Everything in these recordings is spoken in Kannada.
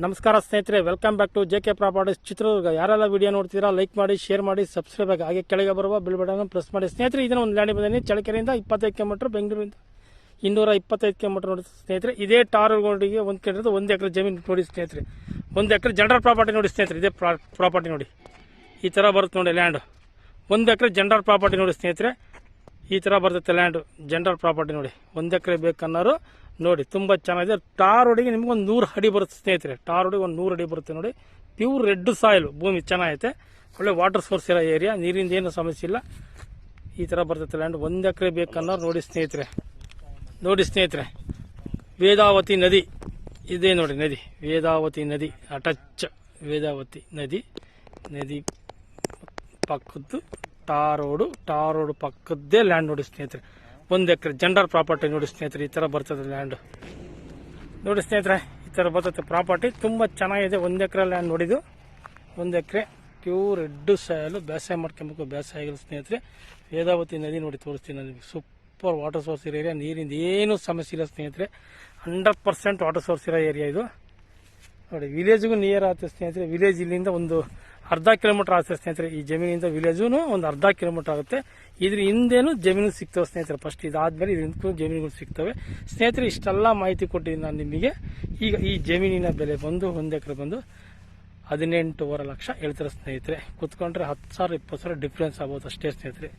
ನಮಸ್ಕಾರ ಸ್ನೇಹಿತರೆ, welcome back to JK properties Chitradurga. ಯಾರೆಲ್ಲ ವಿಡಿಯೋ ನೋಡ್ತೀರಾ ಲೈಕ್ ಮಾಡಿ, ಶೇರ್ ಮಾಡಿ, ಸಬ್ಸ್ಕ್ರೈಬ್ ಆಗಿ, ಹಾಗೆ ಕೆಳಗೆ ಬರುವ ಬೆಲ್ ಬಟನ್ ಪ್ರೆಸ್ ಮಾಡಿ. ಸ್ನೇಹಿತರೆ, ಇದನ್ನ ಒಂದು ಲ್ಯಾಂಡ್ ಬಂದಿದ್ದೀನಿ ಚಳ್ಳಕೆರೆಯಿಂದ 25 ಕಿಲೋಮೀಟರ್, ಬೆಂಗಳೂರಿಂದ 225 ಕಿಲೋಮೀಟರ್ ನೋಡಿ ಸ್ನೇಹಿತರೆ. ಇದೇ ಟಾರ್ ರೋಡಿಗೆ ಒಂದು ಕೇಳಿರೋದು 1 ಎಕರೆ ಜಮೀನು ನೋಡಿ ಸ್ನೇಹಿತರೆ. 1 ಎಕರೆ ಜನರಲ್ ಪ್ರಾಪರ್ಟಿ ನೋಡಿ ಸ್ನೇಹಿತರೆ. ಇದೇ ಪ್ರಾಪರ್ಟಿ ನೋಡಿ, ಈ ಥರ ಬರುತ್ತೆ ನೋಡಿ ಲ್ಯಾಂಡ್. 1 ಎಕರೆ ಜನರಲ್ ಪ್ರಾಪರ್ಟಿ ನೋಡಿ ಸ್ನೇಹಿತರೆ. ಈ ಥರ ಬರ್ತೈತೆ ಲ್ಯಾಂಡ್ ಜನರಲ್ ಪ್ರಾಪರ್ಟಿ ನೋಡಿ. 1 ಎಕರೆ ಬೇಕನ್ನೋರು ನೋಡಿ, ತುಂಬ ಚೆನ್ನಾಗಿದೆ. ಟಾರ್ ರೋಡಿಗೆ ನಿಮ್ಗೆ ಒಂದು 100 ಅಡಿ ಬರುತ್ತೆ ಸ್ನೇಹಿತರೆ. ಟಾರ್ ರೋಡಿಗೆ ಒಂದು 100 ಅಡಿ ಬರುತ್ತೆ ನೋಡಿ. ಪ್ಯೂರ್ ರೆಡ್ ಸಾಯಿಲ್ ಭೂಮಿ ಚೆನ್ನಾಗೈತೆ. ಒಳ್ಳೆ ವಾಟರ್ ಸೋರ್ಸ್ ಇರೋ ಏರಿಯಾ, ನೀರಿಂದ ಏನು ಸಮಸ್ಯೆ ಇಲ್ಲ. ಈ ಥರ ಬರ್ತೈತೆ ಲ್ಯಾಂಡ್. 1 ಎಕರೆ ಬೇಕನ್ನೋರು ನೋಡಿ ಸ್ನೇಹಿತರೆ. ನೋಡಿ ಸ್ನೇಹಿತರೆ, ವೇದಾವತಿ ನದಿ ಇದೆ ನೋಡಿ. ನದಿ ವೇದಾವತಿ ನದಿ ಅಟಚ್ ವೇದಾವತಿ ನದಿ ಪಕ್ಕದ್ದು ಟಾರ್ ರೋಡ್ ಪಕ್ಕದ್ದೇ ಲ್ಯಾಂಡ್ ನೋಡಿ ಸ್ನೇಹಿತರೆ. 1 ಎಕರೆ ಜನರಲ್ ಪ್ರಾಪರ್ಟಿ ನೋಡಿ ಸ್ನೇಹಿತರೆ. ಈ ಥರ ಬರ್ತದೆ ಲ್ಯಾಂಡ್ ನೋಡಿ ಸ್ನೇಹಿತರೆ. ಈ ಥರ ಬರ್ತದೆ ಪ್ರಾಪರ್ಟಿ, ತುಂಬ ಚೆನ್ನಾಗಿದೆ. 1 ಎಕರೆ ಲ್ಯಾಂಡ್ ನೋಡಿದ್ದು. 1 ಎಕರೆ ಪ್ಯೂರ್ ರೆಡ್ ಸಾಯಲು, ಬೇಸಾಯ ಮಾಡ್ಕೊಬೇಕು. ಬೇಸಾಯ ಆಗಿಲ್ಲ ಸ್ನೇಹಿತರೆ. ವೇದಾವತಿ ನದಿ ನೋಡಿ ತೋರಿಸ್ತೀನಿ ನನಗೆ. ಸೂಪರ್ ವಾಟರ್ ಸೋರ್ಸ್ ಇರೋ ಏರಿಯಾ, ನೀರಿಂದ ಏನೂ ಸಮಸ್ಯೆ ಇಲ್ಲ ಸ್ನೇಹಿತರೆ. 100% ವಾಟರ್ ಸೋರ್ಸ್ ಇರೋ ಏರಿಯಾ ಇದು ನೋಡಿ. ವಿಲೇಜ್ಗೂ ನಿಯರ್ ಆಗುತ್ತೆ ಸ್ನೇಹಿತರೆ. ವಿಲೇಜ್ ಇಲ್ಲಿಂದ ಒಂದು ಅರ್ಧ ಕಿಲೋಮೀಟರ್ ಆಗುತ್ತೆ ಸ್ನೇಹಿತರೆ. ಈ ಜಮೀನಿಂದ ವಿಲೇಜೂ ಒಂದು ಅರ್ಧ ಕಿಲೋಮೀಟರ್ ಆಗುತ್ತೆ. ಇದ್ರ ಹಿಂದೇನು ಜಮೀನು ಸಿಗ್ತವೆ ಸ್ನೇಹಿತರೆ. ಫಸ್ಟ್ ಇದಾದ್ಮೇಲೆ ಇದ್ರ ಜಮೀನುಗಳು ಸಿಗ್ತವೆ ಸ್ನೇಹಿತರೆ. ಇಷ್ಟೆಲ್ಲ ಮಾಹಿತಿ ಕೊಟ್ಟಿದ್ದೀನಿ ನಾನು ನಿಮಗೆ. ಈಗ ಈ ಜಮೀನಿನ ಬೆಲೆ ಬಂದು 1 ಎಕರೆ ಬಂದು 18.5 ಲಕ್ಷ ಹೇಳ್ತಾರೆ ಸ್ನೇಹಿತರೆ. ಕುತ್ಕೊಂಡ್ರೆ 10,000 20,000 ಡಿಫ್ರೆನ್ಸ್ ಆಗ್ಬೋದು ಅಷ್ಟೇ ಸ್ನೇಹಿತರೆ.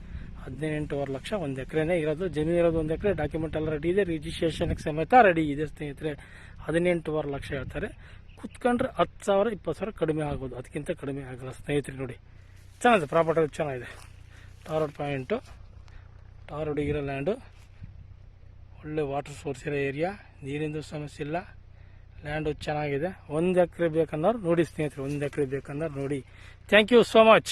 18.5 ಲಕ್ಷ 1 ಎಕರೆನೇ ಇರೋದು. ಜಮೀನು ಇರೋದು 1 ಎಕರೆ. ಡಾಕ್ಯುಮೆಂಟ್ ಎಲ್ಲ ರೆಡಿ ಇದೆ, ರಿಜಿಸ್ಟ್ರೇಷನ್ ಸಮೇತ ರೆಡಿ ಇದೆ ಸ್ನೇಹಿತರೆ. 18.5 ಲಕ್ಷ ಹೇಳ್ತಾರೆ. ಕುತ್ಕೊಂಡ್ರೆ 10,000 20,000 ಕಡಿಮೆ ಆಗ್ಬೋದು, ಅದಕ್ಕಿಂತ ಕಡಿಮೆ ಆಗಲ್ಲ ಸ್ನೇಹಿತರೆ. ನೋಡಿ ಚೆನ್ನಾಗಿದೆ ಪ್ರಾಪರ್ಟಿ, ಚೆನ್ನಾಗಿದೆ. ಟಾರ್ ರೋಡ್ ಪಾಯಿಂಟು, ಟಾರ್ ರೋಡಿಗಿರೋ ಲ್ಯಾಂಡು, ಒಳ್ಳೆ ವಾಟರ್ ಸೋರ್ಸ್ ಇರೋ ಏರಿಯಾ, ನೀರಿಂದು ಸಮಸ್ಯೆ ಇಲ್ಲ. ಲ್ಯಾಂಡು ಚೆನ್ನಾಗಿದೆ. 1 ಎಕರೆ ಬೇಕನ್ನೋರು ನೋಡಿ ಸ್ನೇಹಿತರೆ. 1 ಎಕರೆ ಬೇಕನ್ನೋರು ನೋಡಿ. Thank you so much.